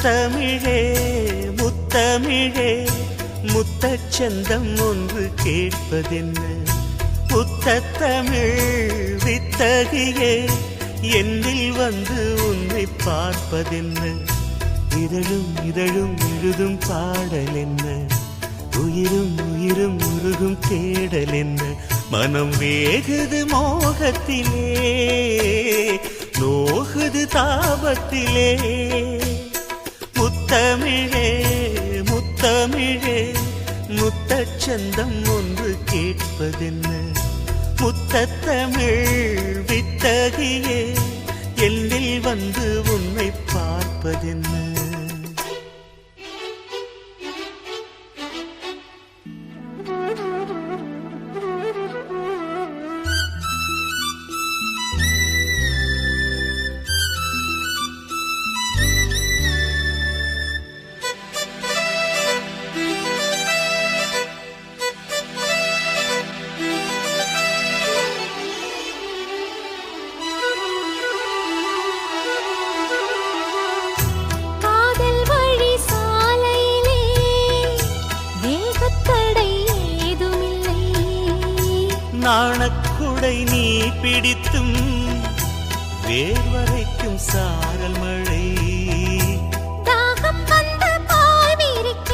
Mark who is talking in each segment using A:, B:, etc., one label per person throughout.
A: முத்தமிழே முத்தமிழே முத்தச்சந்தம் ஒன்று கேட்பதென்ன முத்தமிழ் வித்தகியே என்னில் வந்து உன்னை பார்ப்பதென்ன இதழும் இதழும் எழுதும் பாடல் என்ன உயிரும் உயிரும் உருகும் தேடல் என்ன மனம் வேகுது மோகத்திலே நோகுது தாபத்திலே முத்தமிழே முத்தமிழே முத்தச்சந்தம் ஒன்று கேட்பதென்ன முத்தமிழ் வித்தகியே எல்லில் வந்து உன்னை பார்ப்பதென்ன நாணக்குடை நீ பிடித்தும் வேர்வரைக்கும் சாரல் மழை
B: தாகம் வந்து பாய் விரிக்க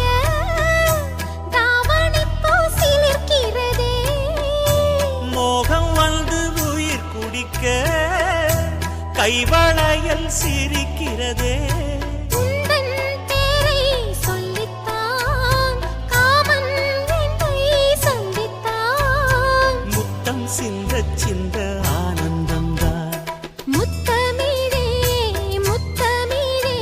B: தாவணி பூசிலிருக்கிறதே
A: மோகம் வந்து உயிர் குடிக்க கைவளையல் சிரிக்கிறதே சிந்த சிந்த ஆனந்தம்தான்
B: முத்தமிழே முத்தமிழே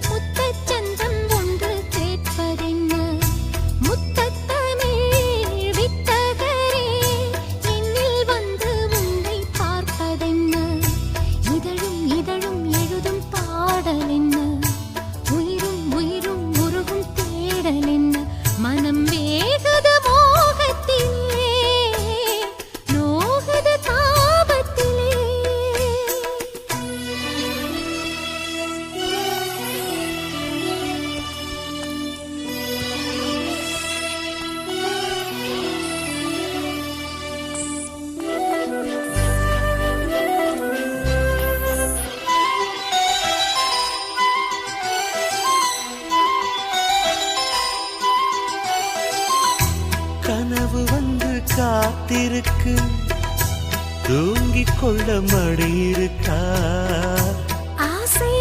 B: முத்தச்சந்தம் ஒன்று கேட்பதென்ன முத்தமிழ் வித்தகரே என்னில் வந்து உன்னை பார்ப்பதென்ன இதழும் இதழும் எழுதும் பாடல் என்ன உயிரும் உயிரும் உருகும் தேடல் என்ன மனம் வேகுது மோகத்திலே
A: கனவு வந்து காத்திருக்கு தூங்கிக் கொள்ள மடி இருக்கா
B: ஆசை